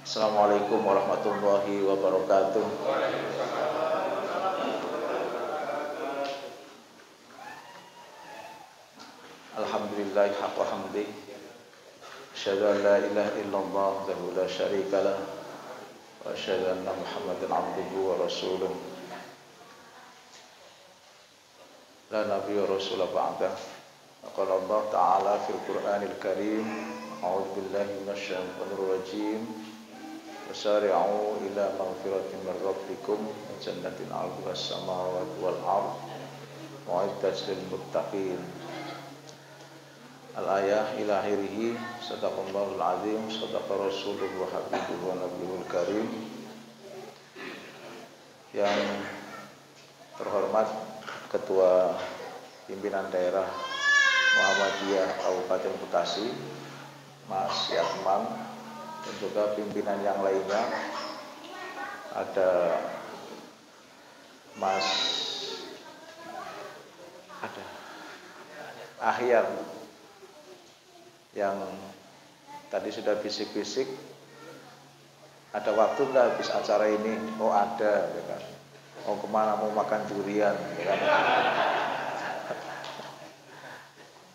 Assalamualaikum warahmatullahi wabarakatuh. Alhamdulillahi haqqa hamdi. Asyhadu an la ilaha illallah wahdahu la syarika lah. Wa asyhadu anna Muhammadan abduhu wa rasuluh. La nabiyya rasul ba'da. Qala Allah Ta'ala fil Qur'anil Karim, a'udzu billahi minasyaitonir rajim. Wasari'u ila maghfiratin min rabbikum wa jannatin 'arduha as-samawati wal ardh mu'iddat lil muttaqin. Al-ayah ila akhirih. Sadaqallahul azim, sadaqa rasulullah wa habibuhu wa nabiyul karim. Yang terhormat Ketua Pimpinan Daerah Muhammadiyah Kabupaten Bekasi, Mas Yatman, dan juga pimpinan yang lainnya, ada Mas Ahyar yang tadi sudah bisik-bisik, ada waktu nggak habis acara ini? Oh ada, ya kan? Mau kemana? Mau makan durian, ya kan?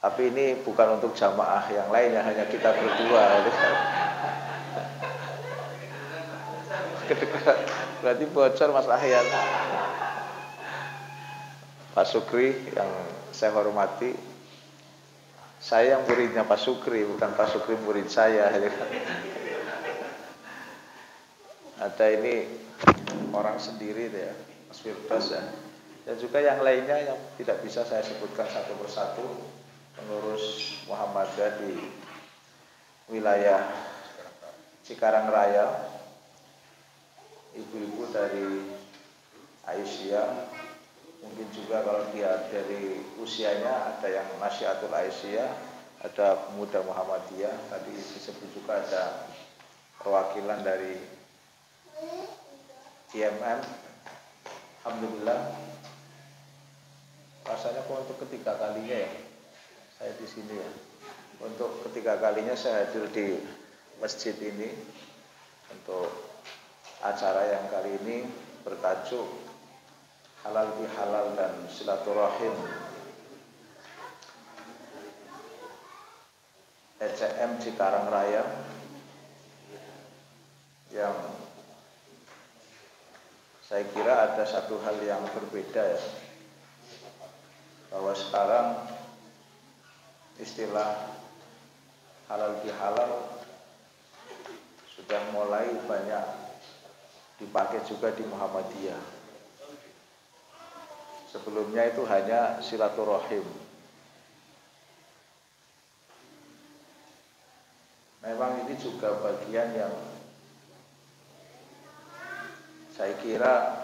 Tapi ini bukan untuk jamaah yang lainnya, hanya kita berdua, ya kan? Berarti bocor Mas Ahyar. Pak Sukri yang saya hormati, saya yang muridnya Pak Sukri, bukan Pak Sukri murid saya. Ada ini orang sendiri ya, Mas Firdaus ya. Dan juga yang lainnya yang tidak bisa saya sebutkan satu persatu, pengurus Muhammadiyah di wilayah Cikarang Raya, ibu-ibu dari Aisyah, mungkin juga kalau dia dari usianya ada yang Nasyatul Aisyah, ada pemuda Muhammadiyah, tadi disebut juga ada perwakilan dari IMM. Alhamdulillah, rasanya kok untuk ketiga kalinya ya saya di sini ya. Untuk ketiga kalinya saya hadir di masjid ini untuk acara yang kali ini bertajuk halal bihalal dan silaturahim ECM Cikarang Raya, yang saya kira ada satu hal yang berbeda ya, bahwa sekarang istilah halal bihalal sudah mulai banyak dipakai juga di Muhammadiyah. Sebelumnya itu hanya silaturahim. Memang ini juga bagian yang saya kira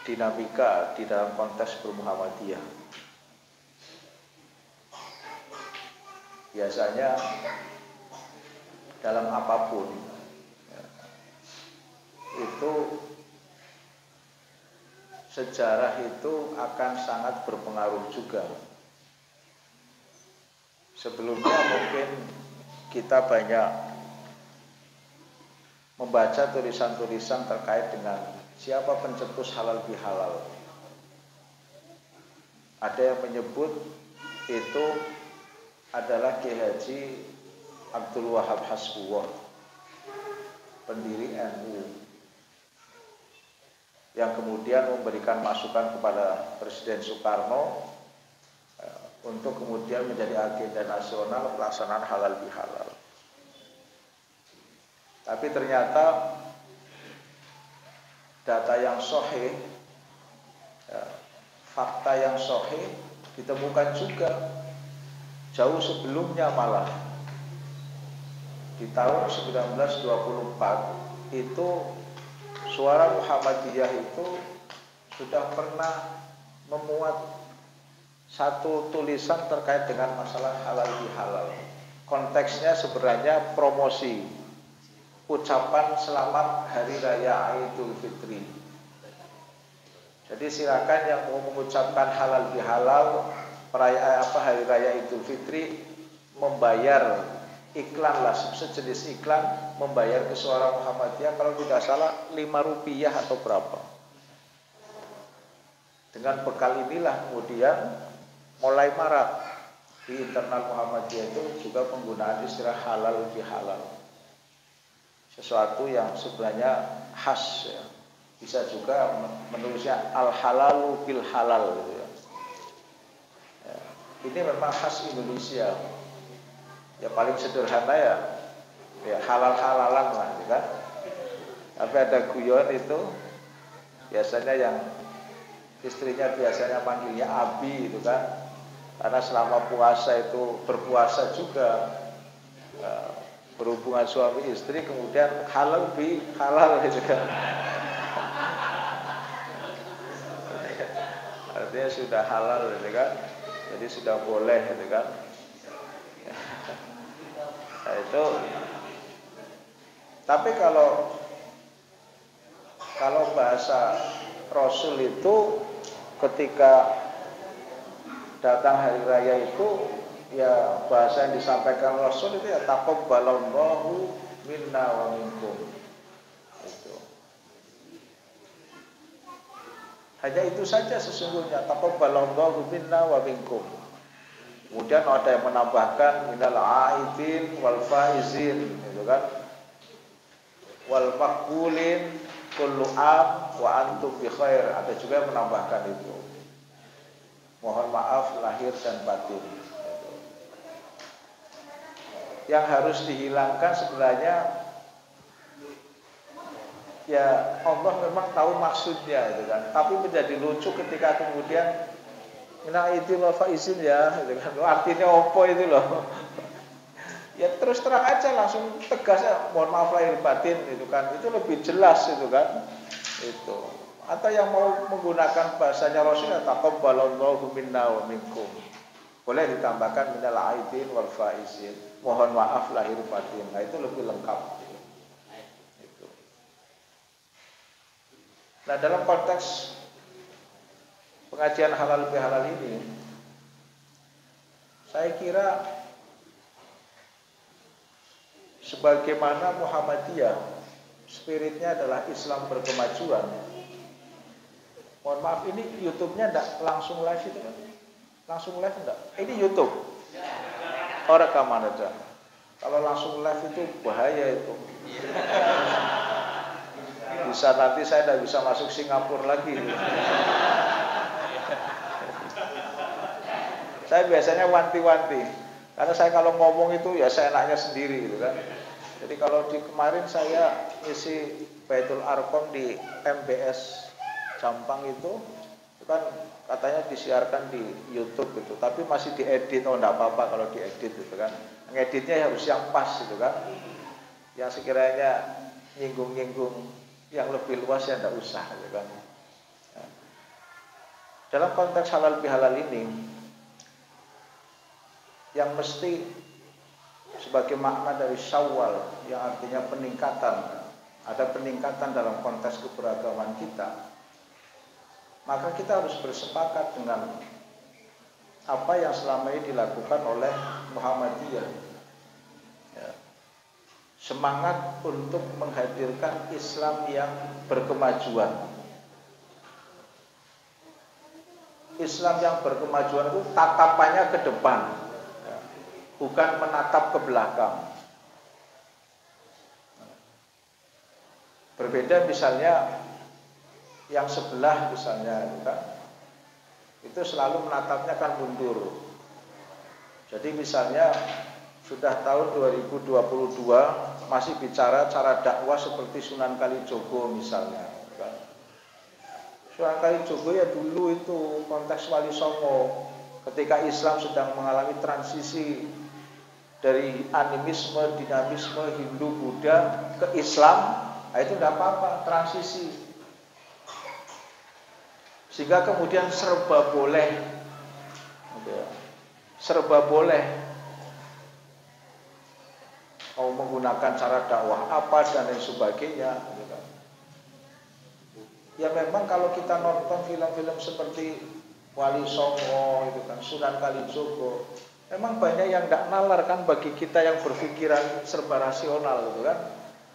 dinamika di dalam konteks bermuhammadiyah. Biasanya dalam apapun itu sejarah itu akan sangat berpengaruh juga. Sebelumnya mungkin kita banyak membaca tulisan-tulisan terkait dengan siapa pencetus halal bihalal. Ada yang menyebut itu adalah Kiai Haji Abdul Wahab Hasbuwah, pendiri NU, yang kemudian memberikan masukan kepada Presiden Soekarno untuk kemudian menjadi agenda nasional pelaksanaan halal bihalal. Tapi ternyata data yang sahih, fakta yang sahih ditemukan juga jauh sebelumnya, malah di tahun 1924 itu Suara Muhammadiyah itu sudah pernah memuat satu tulisan terkait dengan masalah halal bihalal. Konteksnya sebenarnya promosi ucapan selamat Hari Raya Idul Fitri. Jadi silakan yang mau mengucapkan halal bihalal perayaan Hari Raya Idul Fitri membayar iklan lah, sejenis iklan membayar ke Suara Muhammadiyah kalau tidak salah 5 rupiah atau berapa. Dengan bekal inilah kemudian mulai marak di internal Muhammadiyah itu juga penggunaan istilah halal bihalal, sesuatu yang sebenarnya khas ya. Bisa juga menulisnya al halalu bil halal gitu ya. Ini memang khas Indonesia. Ya paling sederhana ya halal-halalan lah gitu kan. Tapi ada guyon itu biasanya yang istrinya biasanya panggilnya Abi gitu kan. Karena selama puasa itu berpuasa juga, berhubungan suami istri, kemudian halal bi halal gitu kan. Artinya sudah halal gitu kan. Jadi sudah boleh gitu kan. Nah itu. Tapi kalau bahasa Rasul itu ketika datang hari raya itu ya bahasa yang disampaikan Rasul itu ya taqabbalallahu minna wa minkum. Itu. Hanya itu saja sesungguhnya, taqabbalallahu minna wa minkum. Kemudian ada yang menambahkan minal aidin wal faizin, gitu kan? Wal maqbulin kullu am wa antum bi khair. Ada juga yang menambahkan itu. Mohon maaf lahir dan batin. Yang harus dihilangkan sebenarnya ya Allah memang tahu maksudnya gitu kan. Tapi menjadi lucu ketika kemudian mina itu wa faizin ya gitu kan. Artinya apa itu loh. Ya terus terang aja langsung tegas ya, mohon maaf lahir batin gitu kan. Itu lebih jelas gitu kan. Itu. Atau yang mau menggunakan bahasanya Rasul ya taqabbalallahu minna wa minkum. Boleh ditambahkan minal aidin wal faizin. Mohon maaf lahir batin. Nah itu lebih lengkap. Itu. Nah dalam konteks pengajian halal bihalal ini, saya kira sebagaimana Muhammadiyah spiritnya adalah Islam berkemajuan. Mohon maaf, ini YouTube-nya enggak langsung live itu kan? Langsung live enggak? Ini YouTube. Orang rekaman aja. Kalau langsung live itu bahaya itu. Bisa nanti saya enggak bisa masuk Singapura lagi. Saya biasanya wanti-wanti. Karena saya kalau ngomong itu ya saya enaknya sendiri gitu kan. Jadi kalau di kemarin saya isi Baitul Arqam di MBS Jampang itu kan katanya disiarkan di YouTube gitu, tapi masih diedit. Oh enggak apa-apa kalau diedit gitu kan. Ngeditnya harus yang pas gitu kan. Yang sekiranya nyinggung-nyinggung yang lebih luas ya enggak usah gitu kan. Dalam konteks halal bihalal ini yang mesti sebagai makna dari Syawal yang artinya peningkatan, ada peningkatan dalam konteks keberagaman kita, maka kita harus bersepakat dengan apa yang selama ini dilakukan oleh Muhammadiyah ya. Semangat untuk menghadirkan Islam yang berkemajuan. Islam yang berkemajuan itu tatapannya ke depan, bukan menatap ke belakang. Berbeda misalnya yang sebelah misalnya kan, itu selalu menatapnya kan mundur. Jadi misalnya sudah tahun 2022 masih bicara cara dakwah seperti Sunan Kalijogo misalnya kan. Sunan Kalijogo ya dulu itu konteks Wali Songo, ketika Islam sedang mengalami transisi dari animisme, dinamisme, Hindu, Buddha ke Islam, nah itu tidak apa-apa, transisi. Sehingga kemudian serba boleh, serba boleh mau menggunakan cara dakwah apa dan lain sebagainya. Ya memang kalau kita nonton film-film seperti Wali Songo, itu kan Sunan Kalijogo, Memang banyak yang tidak nalar kan bagi kita yang berpikiran serba rasional gitu kan.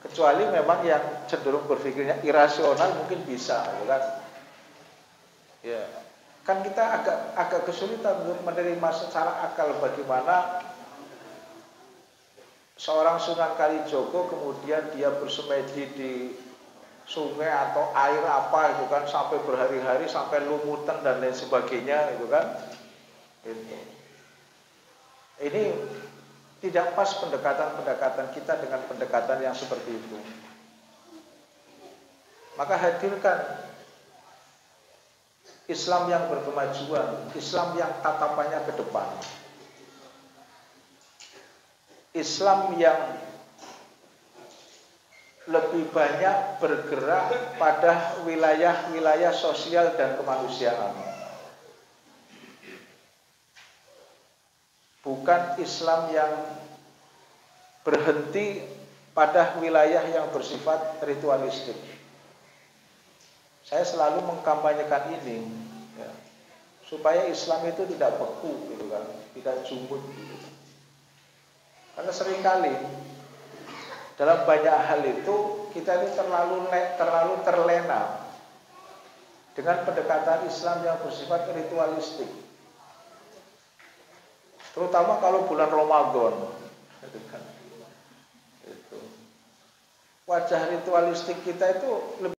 Kecuali memang yang cenderung berpikirnya irasional mungkin bisa gitu kan. Ya, kan kita agak kesulitan untuk menerima secara akal bagaimana seorang Sunan Kalijogo kemudian dia bersemedi di sungai atau air apa itu kan sampai berhari-hari sampai lumutan dan lain sebagainya gitu kan. Itu. Ini tidak pas pendekatan-pendekatan kita dengan pendekatan yang seperti itu. Maka hadirkan Islam yang berkemajuan, Islam yang tatapannya ke depan. Islam yang lebih banyak bergerak pada wilayah-wilayah sosial dan kemanusiaan. Bukan Islam yang berhenti pada wilayah yang bersifat ritualistik. Saya selalu mengkampanyekan ini, ya, supaya Islam itu tidak beku, gitu kan, tidak jumut. Gitu. Karena seringkali dalam banyak hal itu kita ini terlalu terlena dengan pendekatan Islam yang bersifat ritualistik. Terutama kalau bulan Ramadan. Wajah ritualistik kita itu lebih